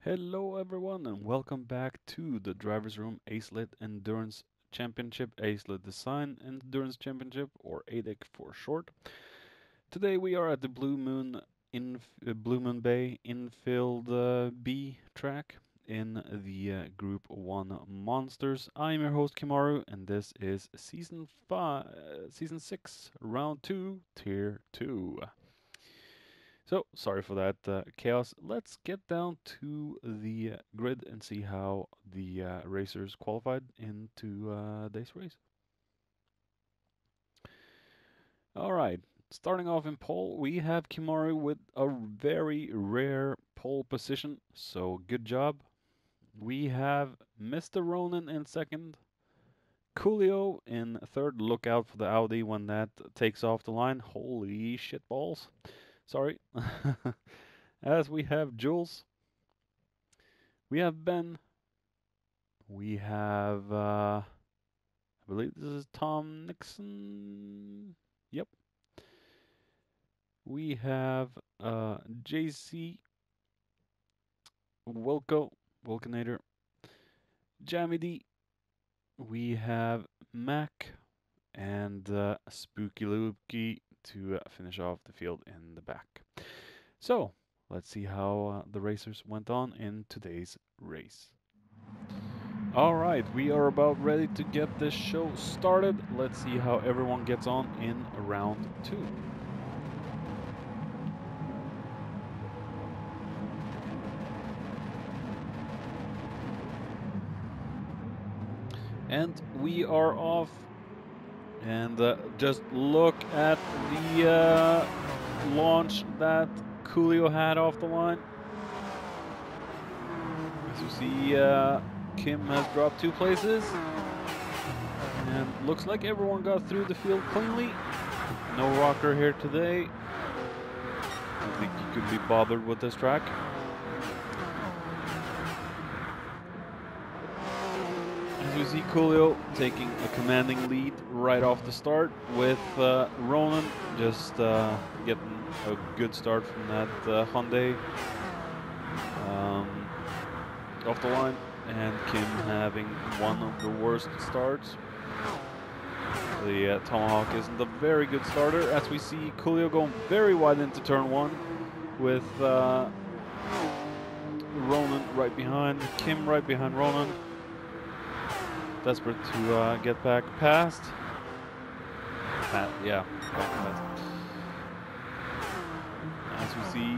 Hello everyone and welcome back to the Drivers Room Acelit Endurance Championship, Acelit Design Endurance Championship, or ADEC for short. Today we are at the Blue Moon Bay infield B track in the Group 1 Monsters. I'm your host Kimaru and this is Season 6, Round 2, Tier 2. So, sorry for that chaos. Let's get down to the grid and see how the racers qualified into today's race. All right, starting off in pole, we have Kimaru with a very rare pole position, so good job. We have Mr. Ronan in second, Coolio in third. Look out for the Audi when that takes off the line. Holy shit balls. Sorry. As we have Jules, we have Ben, we have, I believe this is Tom Nixon. Yep. We have JC, Wilkinator, Jammy D. We have Mac and Spooky Looky to finish off the field in the back. So, let's see how the racers went on in today's race. Alright, we are about ready to get this show started. Let's see how everyone gets on in round 2. And we are off. And just look at the launch that Coolio had off the line. As you see, Kim has dropped 2 places. And looks like everyone got through the field cleanly. No rocker here today. I don't think you could be bothered with this track. As we see Coolio taking a commanding lead right off the start, with Ronan just getting a good start from that Hyundai off the line, and Kim having one of the worst starts. The Tomahawk isn't a very good starter, as we see Coolio going very wide into turn 1, with Ronan right behind, Kim right behind Ronan. Desperate to get back past. Yeah, back past. As we see,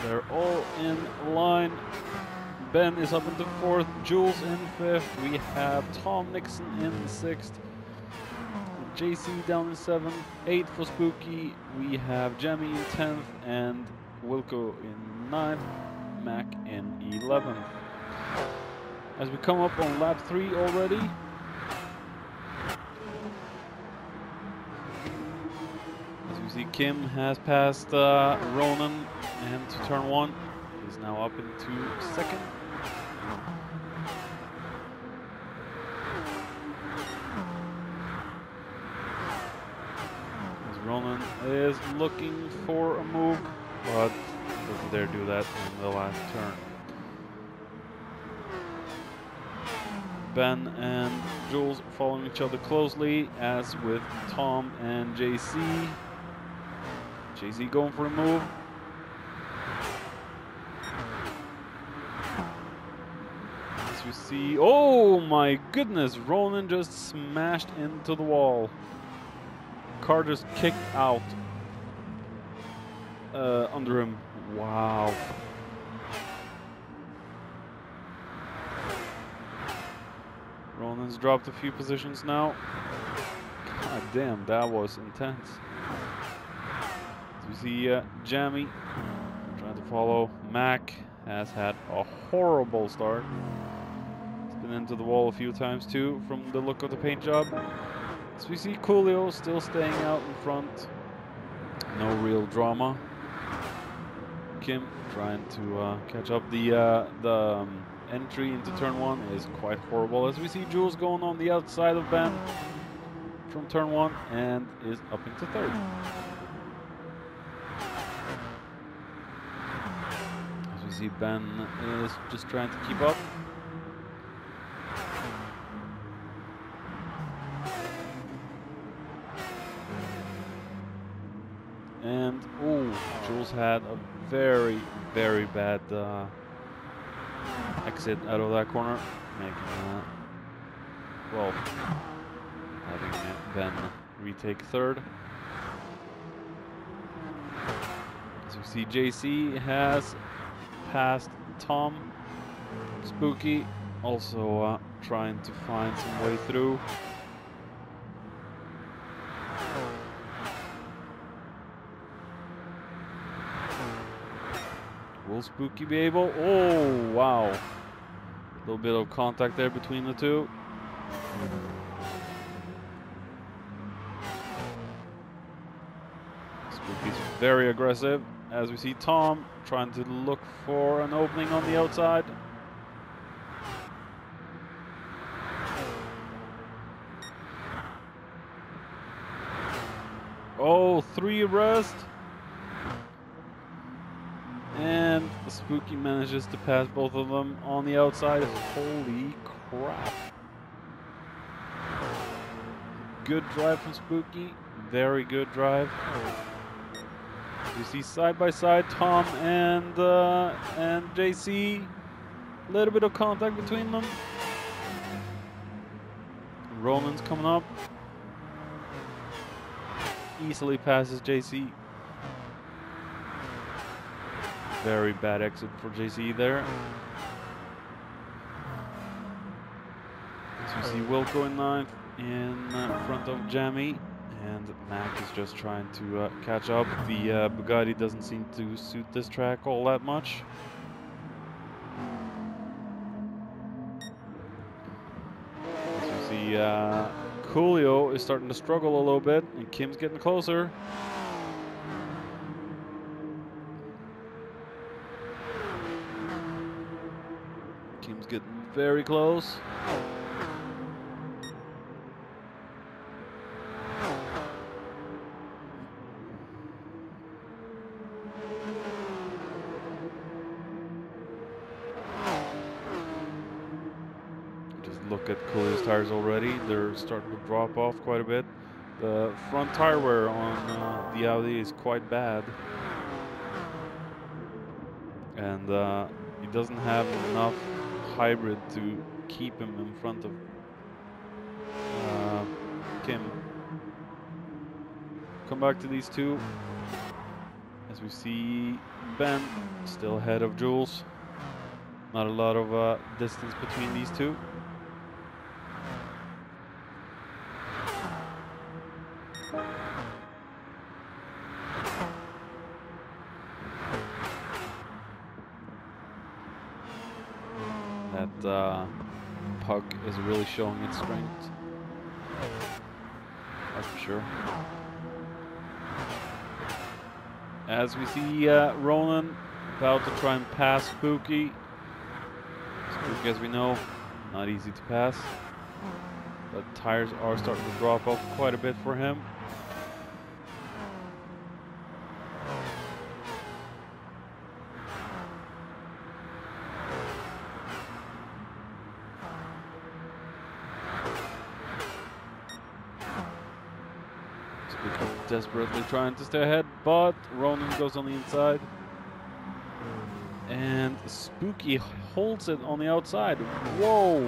they're all in line. Ben is up into 4th, Jules in 5th. We have Tom Nixon in 6th. JC down in 7th. 8th for Spooky. We have Jamie in 10th and Wilco in 9th. Mac in 11th. As we come up on lap 3 already. As we see, Kim has passed Ronan into turn 1. He's now up into 2nd. As Ronan is looking for a move, but doesn't dare do that in the last turn. Ben and Jules following each other closely, as with Tom and JC. JC going for a move. As we see, oh my goodness, Ronan just smashed into the wall. Car just kicked out under him. Wow. Ronan's dropped a few positions now. God damn, that was intense. As we see Jammy trying to follow. Mac has had a horrible start. He's been into the wall a few times too from the look of the paint job. As we see Coolio still staying out in front. No real drama. Kim trying to catch up. The entry into turn 1 is quite horrible, as we see Jules going on the outside of Ben from turn 1 and is up into 3rd. As we see Ben is just trying to keep up. And, oh, Jules had a very, very bad exit out of that corner, making well, having Ben retake third. As you see, JC has passed Tom. Spooky also trying to find some way through. Will Spooky be able? Oh, wow. A little bit of contact there between the two. Spooky's very aggressive. As we see Tom trying to look for an opening on the outside. Oh, 3 arrest. And Spooky manages to pass both of them on the outside. Holy crap. Good drive from Spooky. Very good drive. You see side by side Tom and JC. A little bit of contact between them. Ronan's coming up. Easily passes JC. Very bad exit for JC there. As you see Wilco in 9th in front of Jamie, and Mac is just trying to catch up. The Bugatti doesn't seem to suit this track all that much. As you see Coolio is starting to struggle a little bit, and Kim's getting closer. Kim's getting very close. Just look at Coolio's tires already. They're starting to drop off quite a bit. The front tire wear on the Audi is quite bad. And he doesn't have enough hybrid to keep him in front of Kim. Come back to these two. As we see Ben still ahead of Jules. Not a lot of distance between these two. That Pug is really showing its strength. That's for sure. As we see Ronan about to try and pass Spooky. Spooky, as we know, not easy to pass. But tires are starting to drop off quite a bit for him. Desperately trying to stay ahead, but Ronan goes on the inside. And Spooky holds it on the outside. Whoa!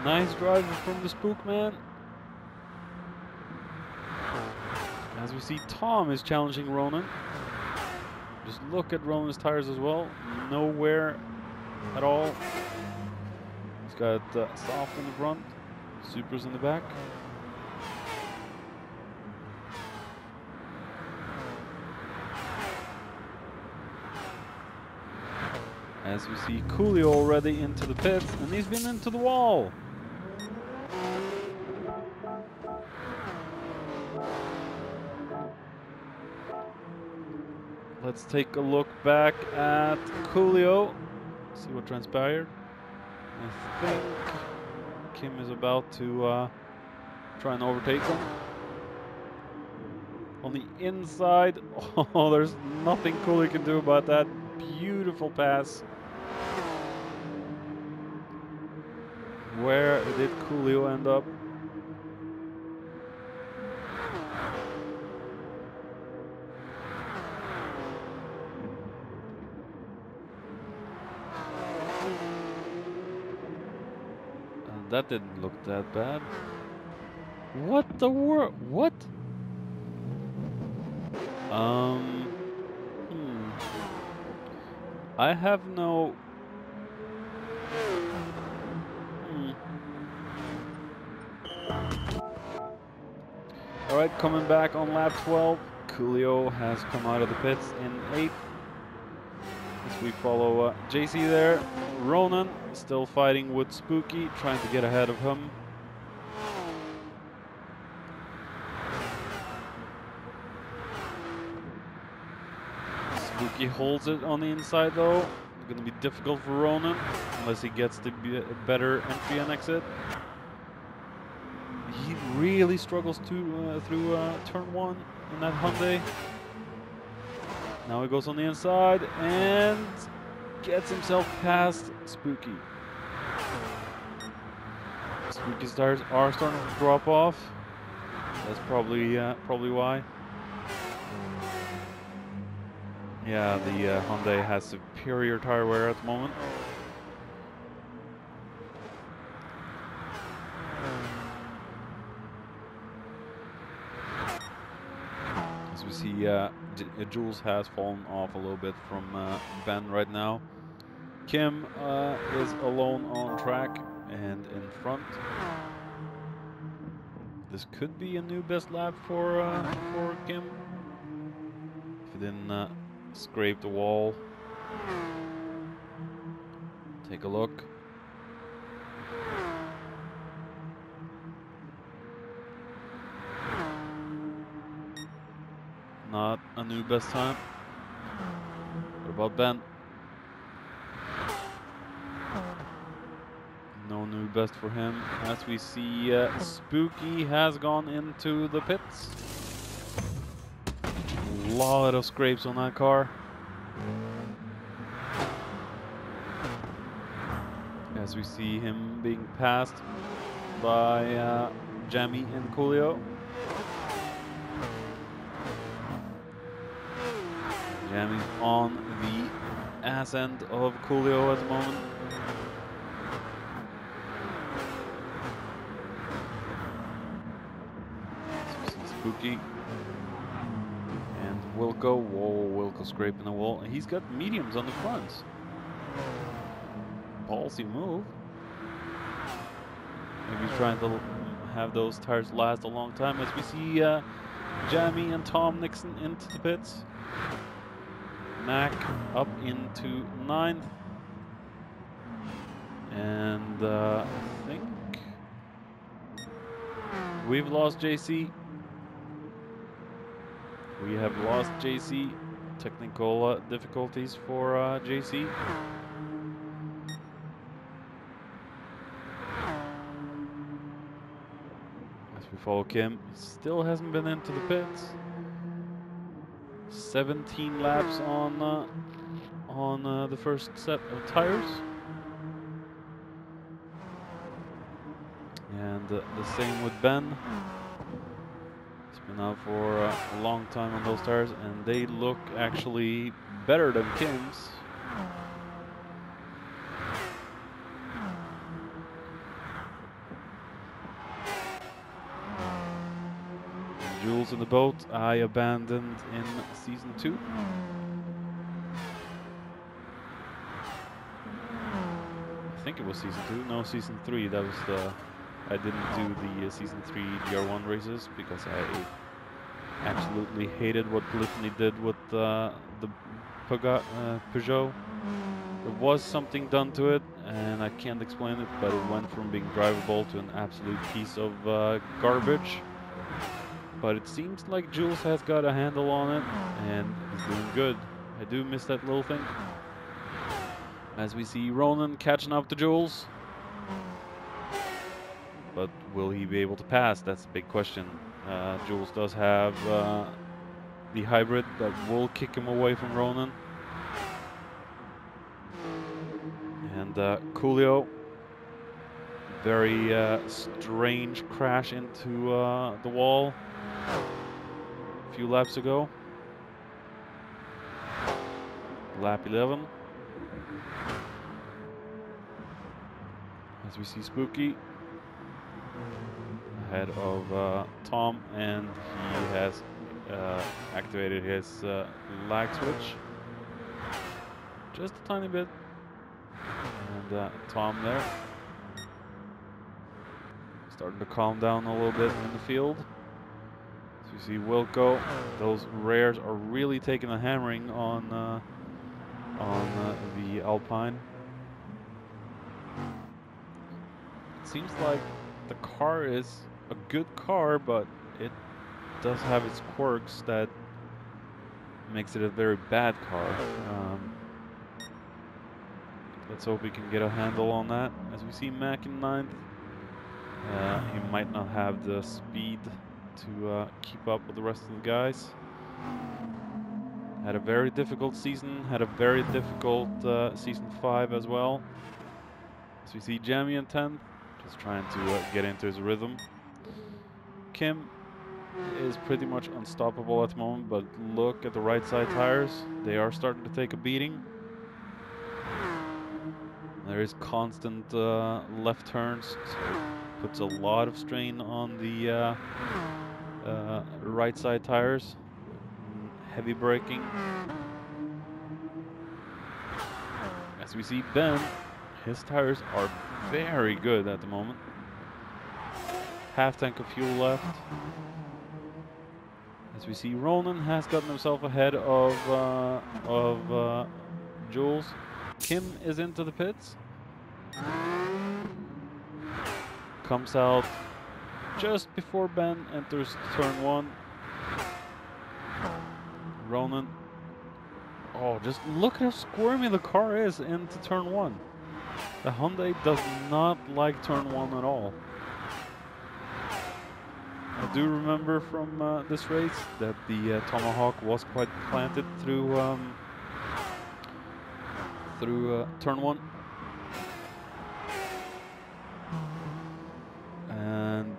Nice drive from the Spook man. As we see, Tom is challenging Ronan. Just look at Ronan's tires as well. Nowhere at all. He's got soft in the front, supers in the back. As we see Coolio already into the pits, and he's been into the wall. Let's take a look back at Coolio, see what transpired. I think Kim is about to try and overtake him. on the inside. Oh, there's nothing cool you can do about that. Beautiful pass. Where did Coolio end up? That didn't look that bad. What the world? What? I have no. All right, coming back on lap 12. Coolio has come out of the pits in 8th. As we follow JC there. Ronan still fighting with Spooky, trying to get ahead of him. Spooky holds it on the inside though. It's going to be difficult for Ronan unless he gets the better entry and exit. He really struggles to through turn 1 in that Hyundai. Now he goes on the inside and gets himself past Spooky. Spooky's tires are starting to drop off. That's probably why. Yeah, the Hyundai has superior tire wear at the moment. As we see, Jules has fallen off a little bit from Ben right now. Kim is alone on track and in front. This could be a new best lap for Kim. If he didn't scrape the wall. Take a look. Not a new best time. What about Ben? No new best for him. As we see, Spooky has gone into the pits. A lot of scrapes on that car. As we see him being passed by Jamie and Coolio. Jamie's on the ass end of Coolio at the moment. So we see Spooky. And Wilco. Whoa, Wilco scraping the wall. He's got mediums on the fronts. Ballsy move. Maybe he's trying to have those tires last a long time. As we see Jamie and Tom Nixon into the pits. Mac up into 9th. And I think we've lost JC. We have lost JC. Technical difficulties for JC. As we follow Kim, he still hasn't been into the pits. 17 laps on the first set of tires. And the same with Ben. He's been out for a long time on those tires, and they look actually better than Kim's. Jules in the boat, I abandoned in season 2. I think it was season 2. No, season 3. That was the. I didn't do the season 3 GR1 races because I absolutely hated what Polyphony did with the Peugeot. There was something done to it, and I can't explain it, but it went from being drivable to an absolute piece of garbage. But it seems like Jules has got a handle on it, and he's doing good. I do miss that little thing. As we see Ronan catching up to Jules. But will he be able to pass? That's the big question. Jules does have the hybrid that will kick him away from Ronan. And Coolio, very strange crash into the wall a few laps ago. Lap 11. As we see Spooky ahead of Tom, and he has activated his lag switch just a tiny bit. And Tom there starting to calm down a little bit in the field. So you see Wilco, those rares are really taking a hammering on the Alpine. It seems like the car is a good car, but it does have its quirks that makes it a very bad car. Let's hope we can get a handle on that. As we see Mac in 9th, he might not have the speed to keep up with the rest of the guys. Had a very difficult season, had a very difficult season 5 as well. So we see Jamie in 10th, just trying to get into his rhythm. Kim is pretty much unstoppable at the moment, but look at the right side tires. They are starting to take a beating. There is constant left turns, so it puts a lot of strain on the right side tires. Heavy braking. As we see Ben, his tires are very good at the moment. Half tank of fuel left. As we see Ronan has gotten himself ahead of Jules. Kim is into the pits. Comes out just before Ben enters turn 1. Ronan. Oh, just look how squirmy the car is into turn 1. The Hyundai does not like turn 1 at all. I do remember from this race that the Tomahawk was quite planted through turn 1. And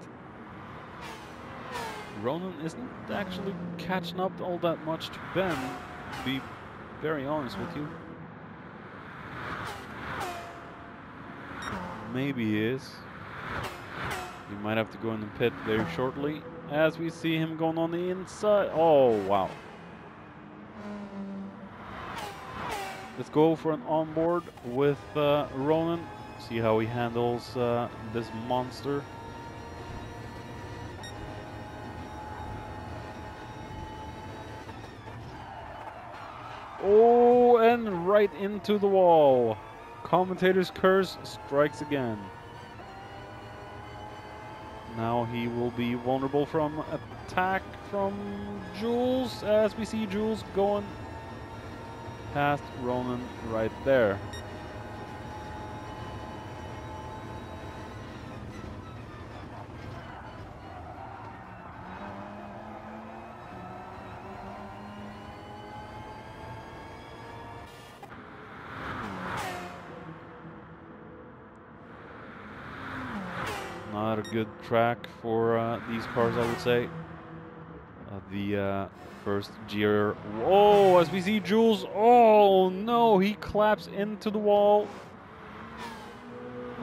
Ronan isn't actually catching up all that much to Ben, to be very honest with you. Maybe he is. He might have to go in the pit very shortly, as we see him going on the inside. Oh, wow. Let's go for an onboard with Ronan. See how he handles this monster. Oh, and right into the wall. Commentator's curse strikes again. Now he will be vulnerable from attack from Jules, as we see Jules going past Ronan right there. Not a good track for these cars, I would say. The first gear. Oh, as we see Jules. Oh no, he claps into the wall.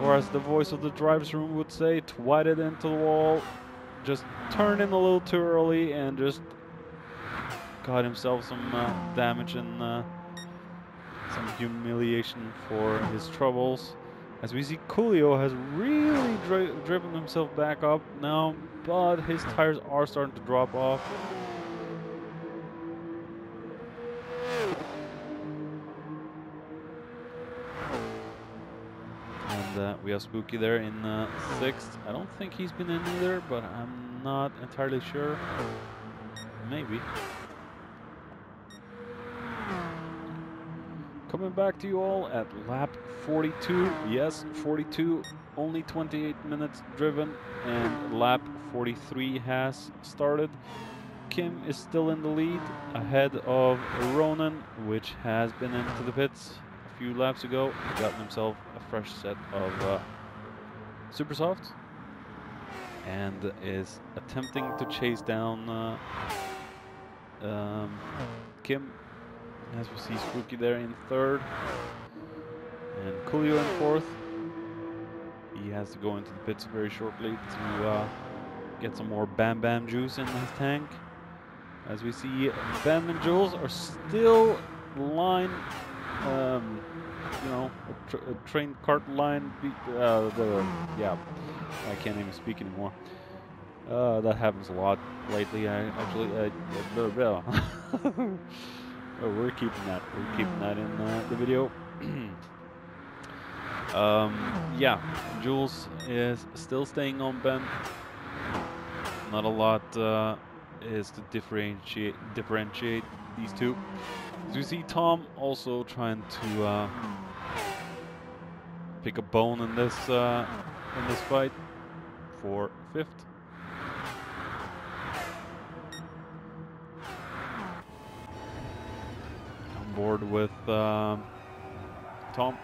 Or as the voice of the driver's room would say, twatted into the wall. Just turned in a little too early and just got himself some damage and some humiliation for his troubles. As we see, Coolio has really driven himself back up now, but his tires are starting to drop off. And we have Spooky there in 6th. I don't think he's been in either, but I'm not entirely sure. Maybe. Coming back to you all at lap 42. Yes, 42, only 28 minutes driven, and lap 43 has started. Kim is still in the lead, ahead of Ronan, which has been into the pits a few laps ago. Gotten himself a fresh set of Super Softs, and is attempting to chase down Kim. As we see Spooky there in third, and Coolio in fourth. He has to go into the pits very shortly to get some more Bam Bam juice in his tank. As we see, Ben and Jules are still line, you know, a train cart line. Yeah, I can't even speak anymore. That happens a lot lately. Oh, we're keeping that. We're keeping that in the video. Yeah, Jules is still staying on Ben. Not a lot is to differentiate these two. As we see Tom also trying to pick a bone in this fight for fifth. On board with Tom.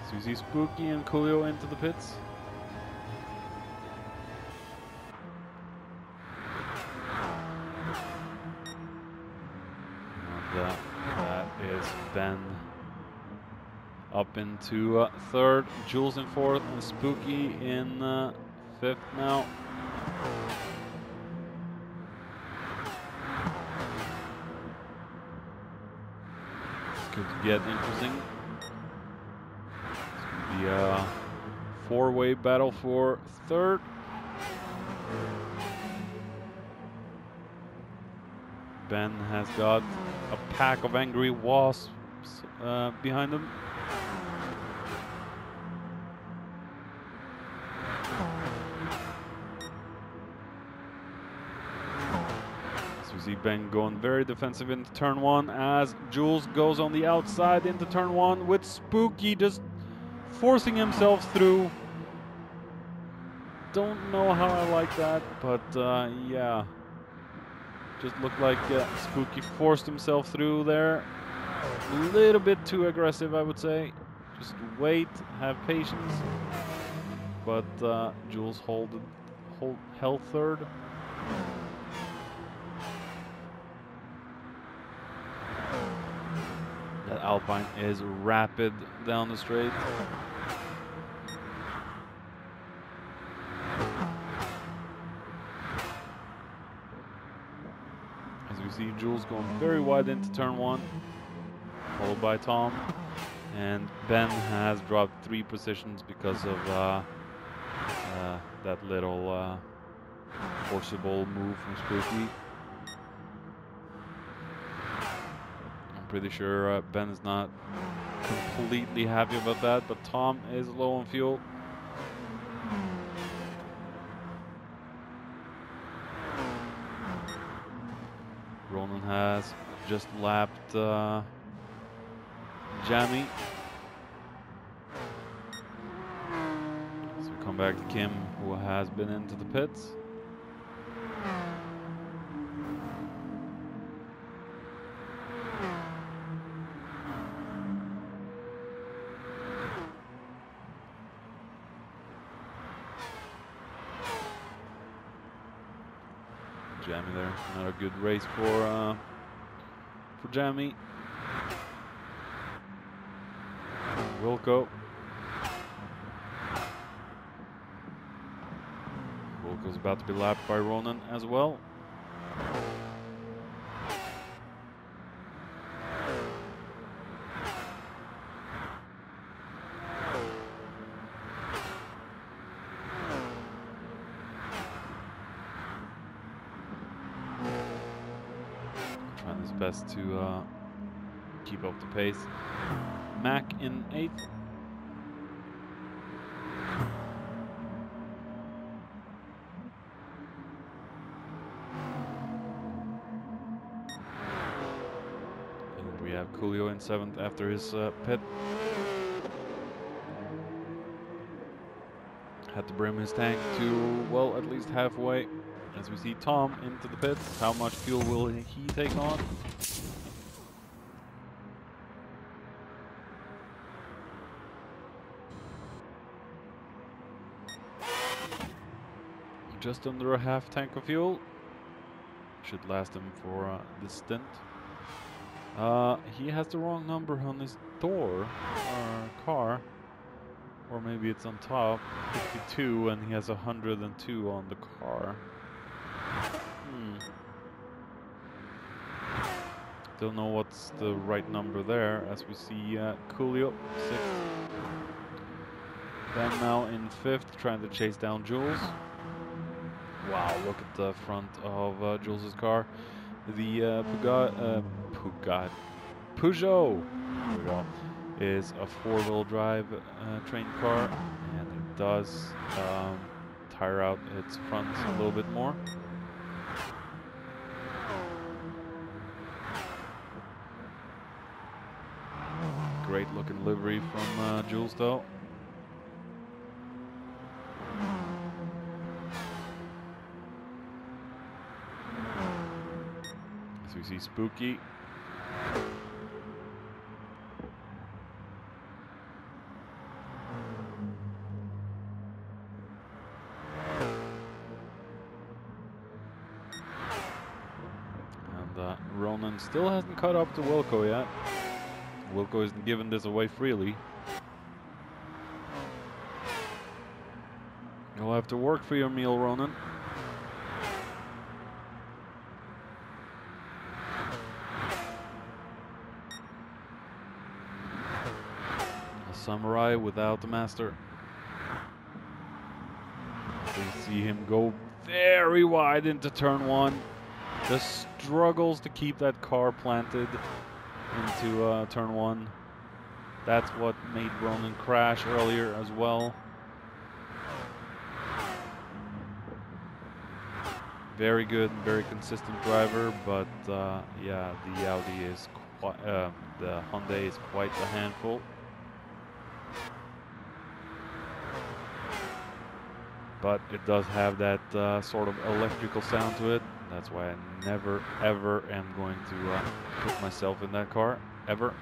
So we see Spooky and Coolio into the pits. And that is Ben up into third, Jules in fourth, and Spooky in fifth now. It's going to get interesting. Be a four-way battle for third. Ben has got a pack of angry wasps behind him. So we see Ben going very defensive into turn one as Jules goes on the outside into turn one with Spooky just forcing himself through. Don't know how I like that, but yeah. Just looked like Spooky forced himself through there. A little bit too aggressive, I would say. Just wait, have patience. But Jules held third. That Alpine is rapid down the straight. As we see Jules going very wide into turn one, followed by Tom. And Ben has dropped 3 positions because of that little forcible move from Spooky. I'm pretty sure Ben is not completely happy about that, but Tom is low on fuel. Ronan has just lapped Jamie. So we come back to Kim, who has been into the pits. Jamie there, not a good race for Jamie. Wilco. Wilco's about to be lapped by Ronan as well. Trying his best to keep up the pace. Mac in 8th. And we have Coolio in 7th after his pit. Had to bring his tank to, well, at least halfway. As we see Tom into the pits. How much fuel will he take on? Just under a half tank of fuel. Should last him for this stint. He has the wrong number on his door or car. Or maybe it's on top. 52 and he has 102 on the car. Don't know what's the right number there, as we see Coolio 6th. Ben now in 5th, trying to chase down Jules. Wow, look at the front of Jules's car. The Peugeot, there we go, is a 4-wheel drive train car, and it does tire out its front a little bit more. Great looking livery from Jules though. As we see Spooky. And Ronan still hasn't caught up to Wilco yet. Wilco isn't giving this away freely. You'll have to work for your meal, Ronan. A samurai without the master. We see him go very wide into turn 1. Just struggles to keep that car planted into turn 1. That's what made Ronan crash earlier as well. Very good and very consistent driver, but yeah, the Audi is quite, the Hyundai is quite a handful. But it does have that sort of electrical sound to it. That's why I never ever am going to put myself in that car, ever.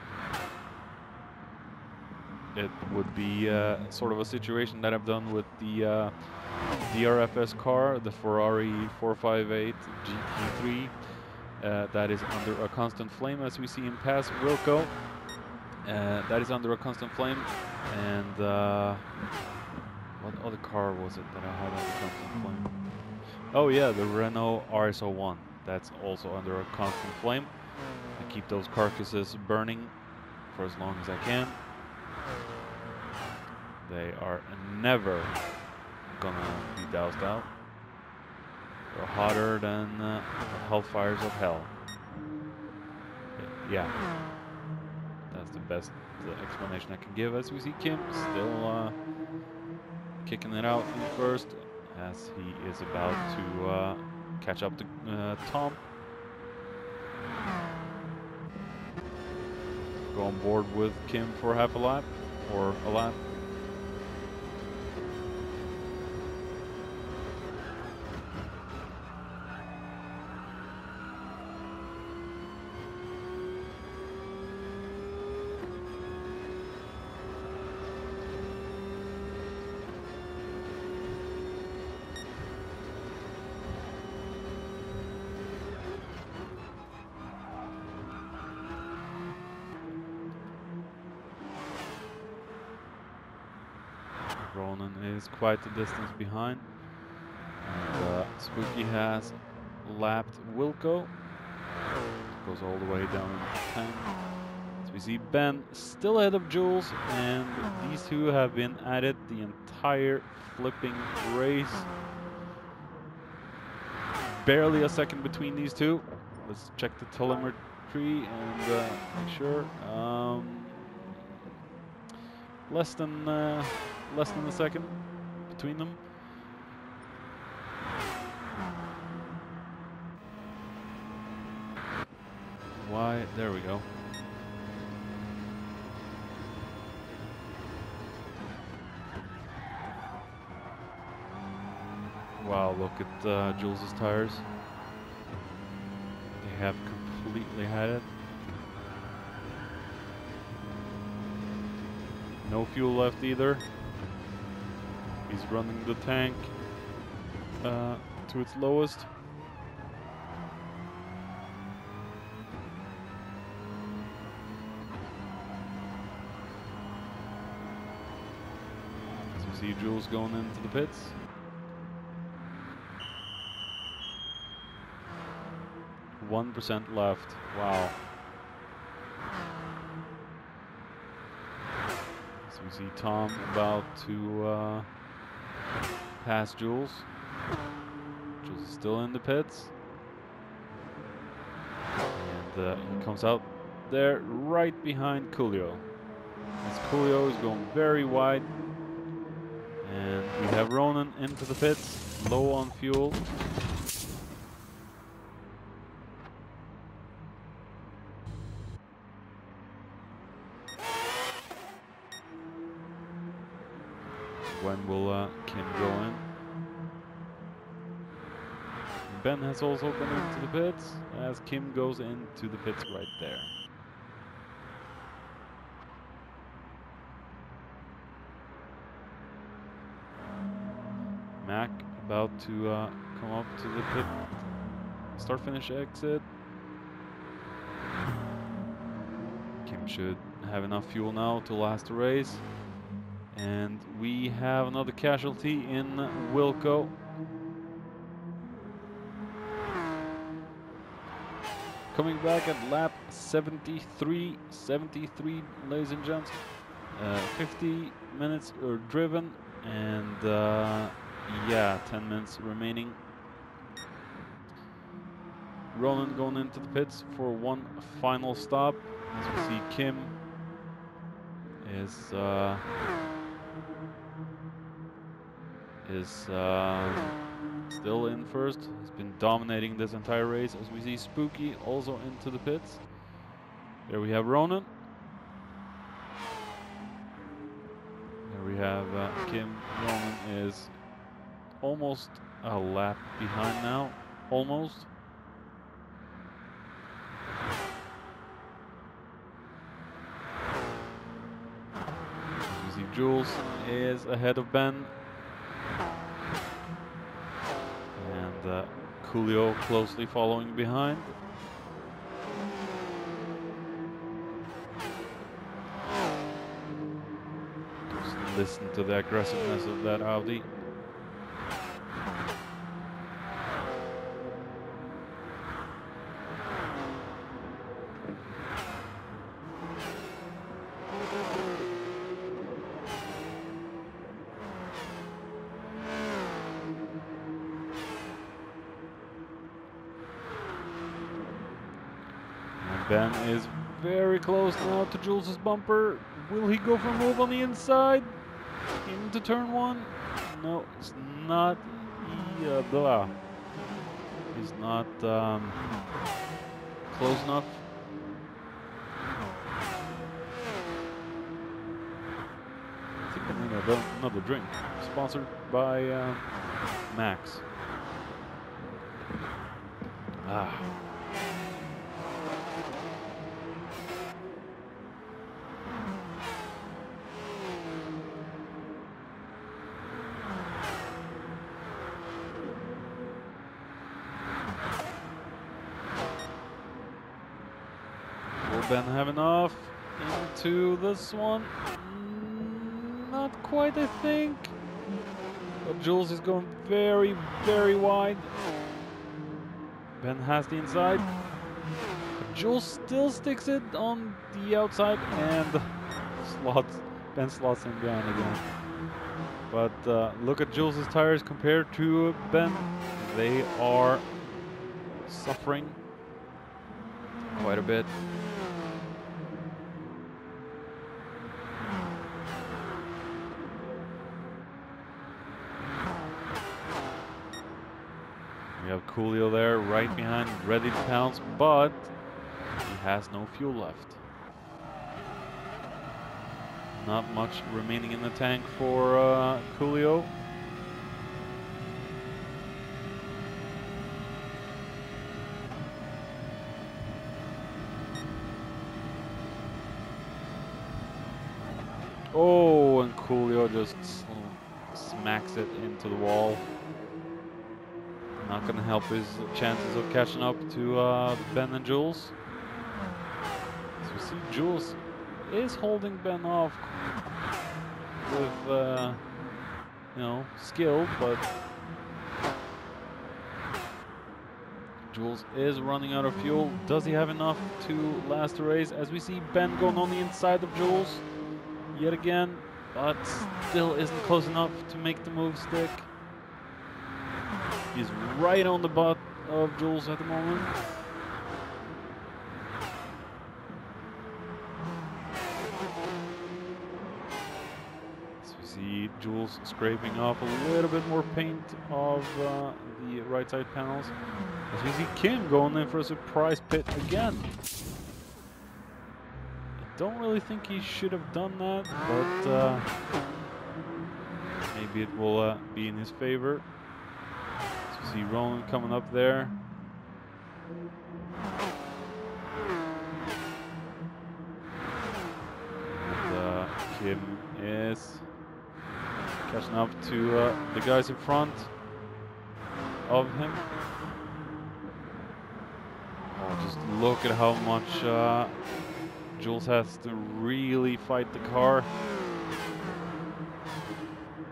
It would be sort of a situation that I've done with the DRFS car, the Ferrari 458 GT3, that is under a constant flame, as we see him pass Wilco. That is under a constant flame, and what other car was it that I had under constant flame? Oh yeah, the Renault RS01. That's also under a constant flame. I keep those carcasses burning for as long as I can. They are never gonna be doused out. They're hotter than the hellfires of hell. Yeah, that's the best explanation I can give. As we see Kim still kicking it out in first, as he is about to catch up to Tom. Go on board with Kim for half a lap, or a lap. Ronan is quite a distance behind. And Spooky has lapped Wilco. Goes all the way down into 10. As we see Ben still ahead of Jules, and these two have been at it the entire flipping race. Barely a second between these two. Let's check the telemetry and make sure. Less than a second between them. Why? There we go. look at Jules's tires. They have completely had it. No fuel left either. He's running the tank to its lowest. As we see Jules going into the pits. %1 left. Wow. So we see Tom about to pass Jules. Jules is still in the pits. And he comes out there right behind Coolio. As Coolio is going very wide. And we have Ronan into the pits, low on fuel. When will Kim go in? Ben has also been into the pits, as Kim goes into the pits right there. Mac about to come up to the pit start-finish exit. Kim should have enough fuel now to last the race. And we have another casualty in Wilco. Coming back at lap 73, ladies and gents. 50 minutes are driven, and yeah, 10 minutes remaining. Ronan going into the pits for one final stop. As we see Kim is still in first. He's been dominating this entire race. As we see Spooky also into the pits. There we have Ronan. There we have Kim. Ronan is almost a lap behind now. Almost. As we see Jules is ahead of Ben. And Coolio closely following behind. Just listen to the aggressiveness of that Audi. Ben is very close now to Jules's bumper. Will he go for a move on the inside? Into turn one? No, it's not. He's not close enough. I think I'm gonna have another drink. Sponsored by Max. Ben have enough into this one? Not quite, I think. But Jules is going very, very wide. Ben has the inside. But Jules still sticks it on the outside and Ben slots him down again. But look at Jules's tires compared to Ben. They are suffering quite a bit. We have Coolio there, right behind, ready to pounce, but he has no fuel left. Not much remaining in the tank for Coolio. Oh, and Coolio just smacks it into the wall. Not gonna help his chances of catching up to Ben and Jules. So we see Jules is holding Ben off with, you know, skill, but Jules is running out of fuel. Does he have enough to last the race? As we see Ben going on the inside of Jules yet again, but still isn't close enough to make the move stick. He's right on the butt of Jules at the moment. So we see Jules scraping off a little bit more paint of the right side panels. As we see Kim going in for a surprise pit again. I don't really think he should have done that, but maybe it will be in his favor. So we see Roland coming up there. And Kim is catching up to the guys in front of him. Oh, just look at how much Jules has to really fight the car.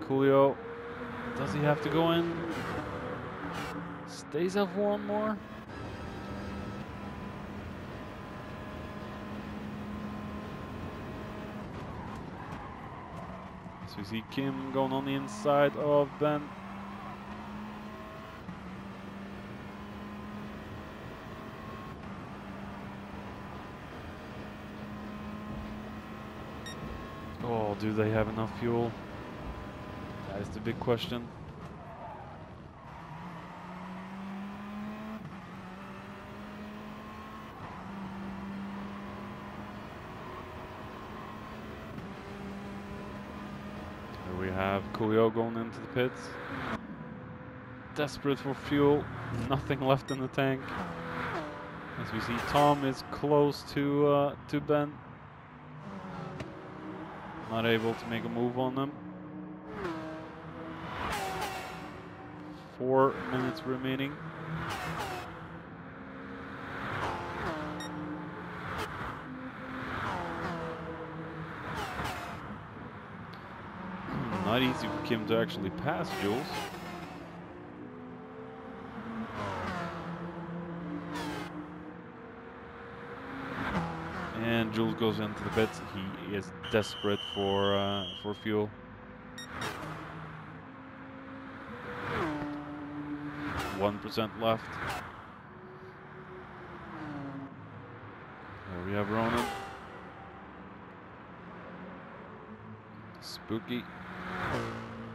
Coolio, does he have to go in? Stays up one more. So we see Kim going on the inside of Ben. Oh, do they have enough fuel? That is the big question. Here we have Coolio going into the pits. Desperate for fuel, nothing left in the tank. As we see, Tom is close to Ben. Not able to make a move on them. 4 minutes remaining. Not easy for Kim to actually pass Jules. And Jules goes into the pits. He is desperate for fuel. One 1% left. There we have Ronan. Spooky.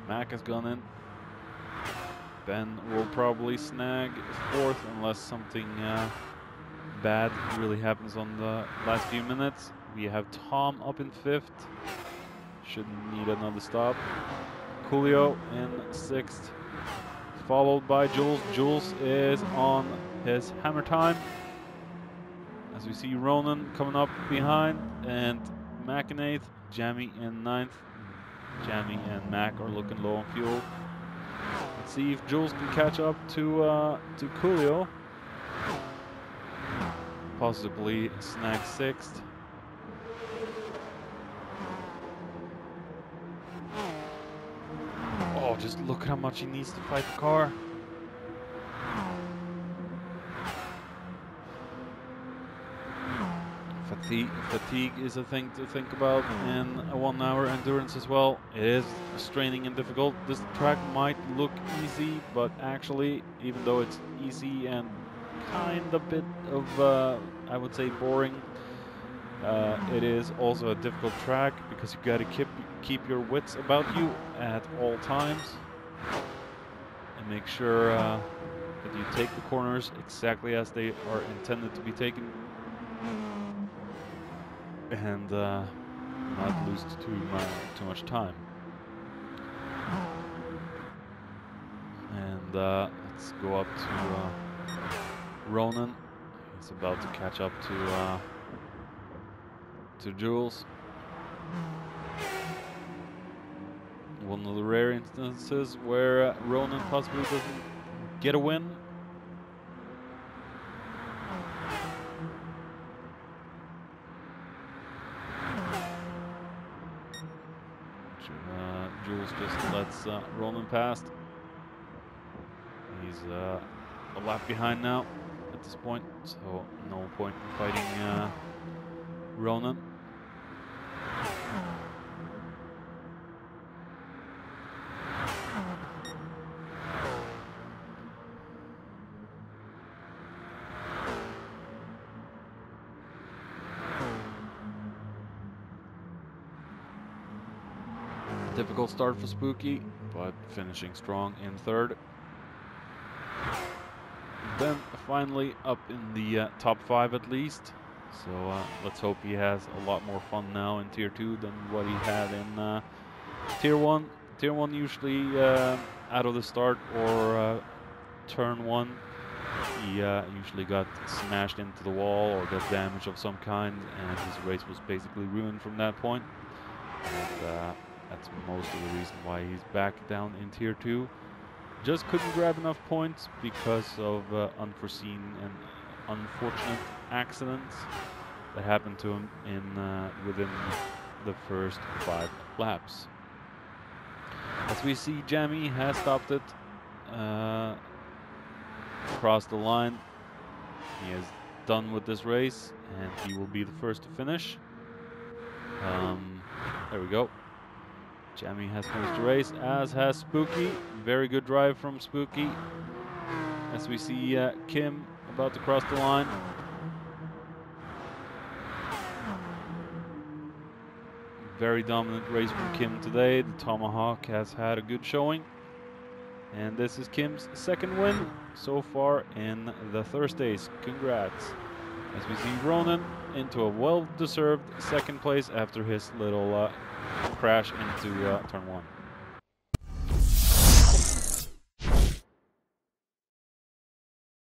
Mac has gone in. Ben will probably snag 4th unless something bad really happens on the last few minutes. We have Tom up in 5th. Shouldn't need another stop. Coolio in 6th, followed by Jules. Jules is on his hammer time. As we see Ronan coming up behind, and Mac in 8th, Jamie in 9th. Jamie and Mac are looking low on fuel. Let's see if Jules can catch up to Coolio. Possibly snag 6th. Oh, just look at how much he needs to fight the car. Fatigue is a thing to think about in a 1 hour endurance as well. It is straining and difficult. This track might look easy, but actually, even though it's easy and kind of bit of, I would say, boring, it is also a difficult track because you got to keep your wits about you at all times and make sure that you take the corners exactly as they are intended to be taken, and not lose too much time. And let's go up to Ronan. He's about to catch up to Jules. One of the rare instances where Ronan possibly doesn't get a win. Jules just lets Ronan past. He's a lap behind now at this point, so no point in fighting Ronan. Difficult start for Spooky, but finishing strong in third. Then finally up in the top 5 at least. So let's hope he has a lot more fun now in Tier 2 than what he had in Tier 1. Tier 1 usually out of the start or turn 1, he usually got smashed into the wall or got damage of some kind, and his race was basically ruined from that point. And that's most of the reason why he's back down in Tier 2. Just couldn't grab enough points because of unforeseen and unfortunate accidents that happened to him in within the first 5 laps. As we see, Jamie has stopped it across the line. He is done with this race, and he will be the first to finish. There we go. Jamie has finished the race, as has Spooky. Very good drive from Spooky. As we see Kim about to cross the line. Very dominant race from Kim today. The Tomahawk has had a good showing. And this is Kim's second win so far in the Thursdays. Congrats. As we see Ronan into a well-deserved second place after his little crash into turn 1.